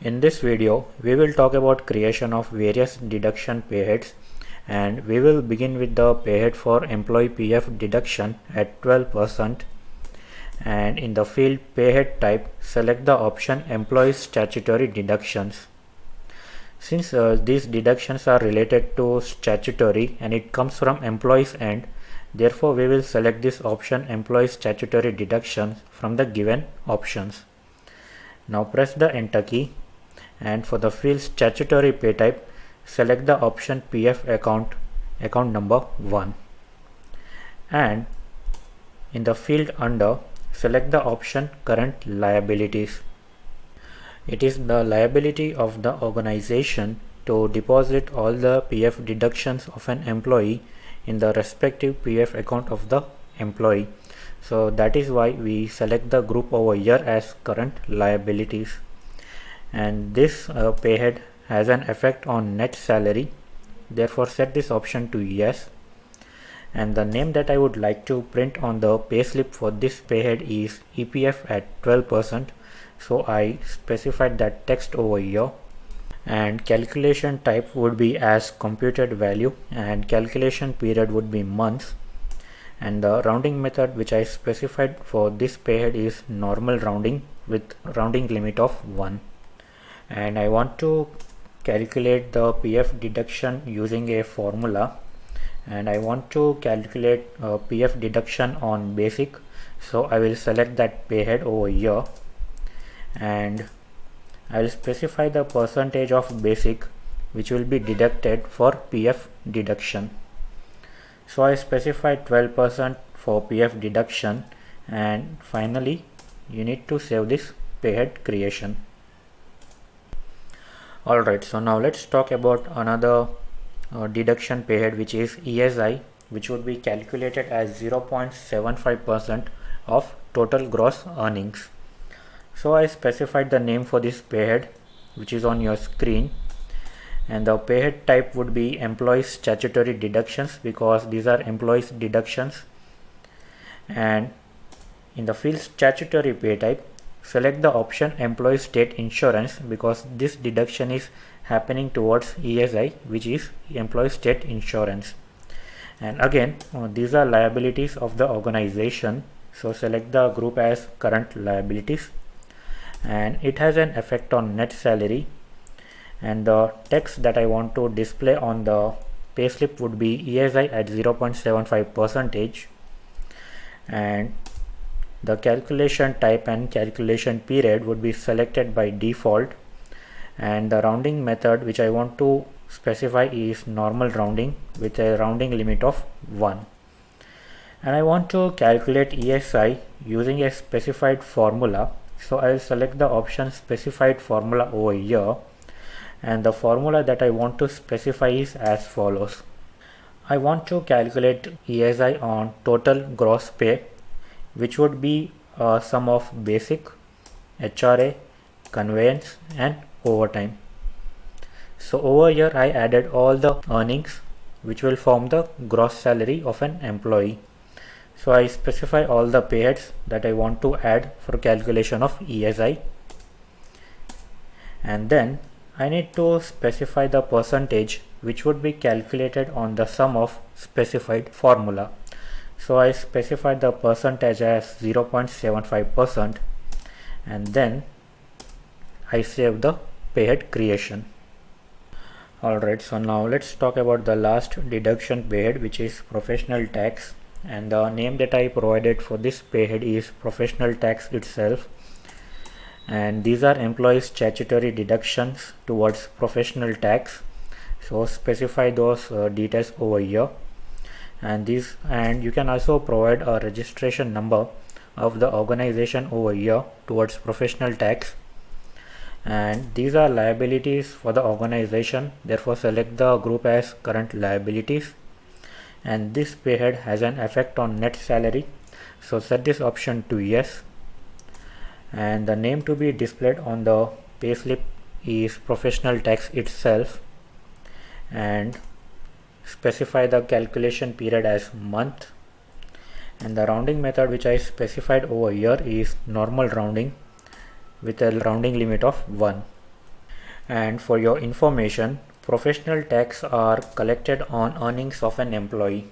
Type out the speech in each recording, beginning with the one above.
In this video, we will talk about creation of various deduction payheads, and we will begin with the payhead for employee PF deduction at 12%, and in the field payhead type, select the option employee statutory deductions. Since these deductions are related to statutory and it comes from employee's end, therefore we will select this option employee statutory deductions from the given options. Now press the enter key, and for the field statutory pay type, select the option PF account number 1, and in the field under, select the option current liabilities. It is the liability of the organization to deposit all the PF deductions of an employee in the respective PF account of the employee. So that is why we select the group over here as current liabilities. And this payhead has an effect on net salary, therefore set this option to yes. And the name that I would like to print on the payslip for this payhead is EPF at 12%. So I specified that text over here, and calculation type would be as computed value, and calculation period would be months, and the rounding method which I specified for this payhead is normal rounding with rounding limit of 1. And I want to calculate the PF deduction using a formula, and I want to calculate PF deduction on basic, so I will select that payhead over here, and I will specify the percentage of basic which will be deducted for PF deduction. So I specified 12% for PF deduction, and finally you need to save this payhead creation. Alright, so now let's talk about another deduction payhead, which is ESI, which would be calculated as 0.75% of total gross earnings. So I specified the name for this payhead, which is on your screen, and the payhead type would be employee statutory deductions because these are employees deductions. And in the field statutory pay type, select the option employee state insurance because this deduction is happening towards ESI, which is employee state insurance. And again, these are liabilities of the organization, so select the group as current liabilities, and it has an effect on net salary. And the text that I want to display on the payslip would be ESI at 0.75%, and the calculation type and calculation period would be selected by default, and the rounding method which I want to specify is normal rounding with a rounding limit of 1. And I want to calculate ESI using a specified formula, so I will select the option specified formula over here, and the formula that I want to specify is as follows. I want to calculate ESI on total gross pay, which would be a sum of basic, HRA, conveyance and overtime. So over here I added all the earnings which will form the gross salary of an employee. So I specify all the payheads that I want to add for calculation of ESI, and then I need to specify the percentage which would be calculated on the sum of specified formula. So I specified the percentage as 0.75%, and then I save the payhead creation. Alright, so now let's talk about the last deduction payhead, which is professional tax, and the name that I provided for this payhead is professional tax itself, and these are employee statutory deductions towards professional tax, so specify those details over here. And you can also provide a registration number of the organization over here towards professional tax, and these are liabilities for the organization, therefore select the group as current liabilities. And this payhead has an effect on net salary, so set this option to yes. And the name to be displayed on the payslip is professional tax itself, and specify the calculation period as month, and the rounding method which I specified over here is normal rounding with a rounding limit of 1. And for your information, professional tax are collected on earnings of an employee.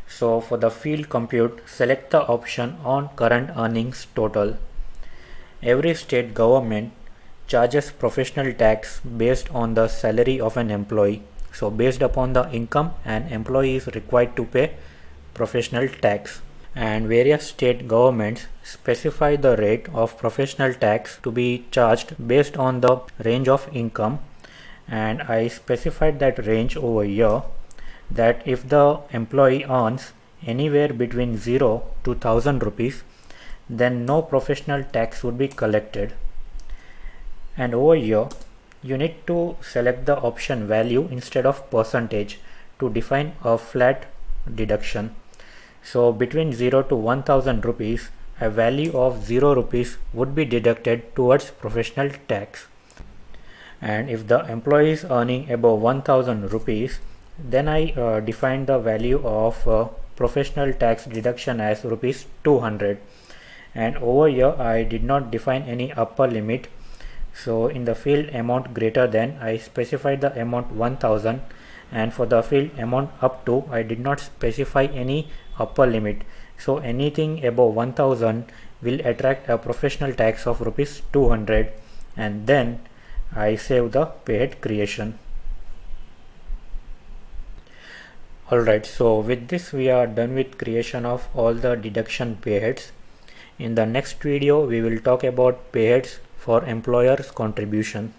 So for the field compute, select the option on current earnings total. Every state government charges professional tax based on the salary of an employee. So based upon the income, an employee is required to pay professional tax. And various state governments specify the rate of professional tax to be charged based on the range of income, and I specified that range over here, that if the employee earns anywhere between 0 to 1000 rupees, then no professional tax would be collected. And over here you need to select the option value instead of percentage to define a flat deduction. So between 0 to 1000 rupees, a value of 0 rupees would be deducted towards professional tax. And if the employee is earning above 1000 rupees, then I define the value of professional tax deduction as rupees 200. And over here I did not define any upper limit. So in the field amount greater than, I specified the amount 1000, and for the field amount up to, I did not specify any upper limit. So anything above 1000 will attract a professional tax of rupees 200, and then I save the payhead creation. Alright, so with this we are done with creation of all the deduction payheads. In the next video we will talk about payheads for employer's contribution.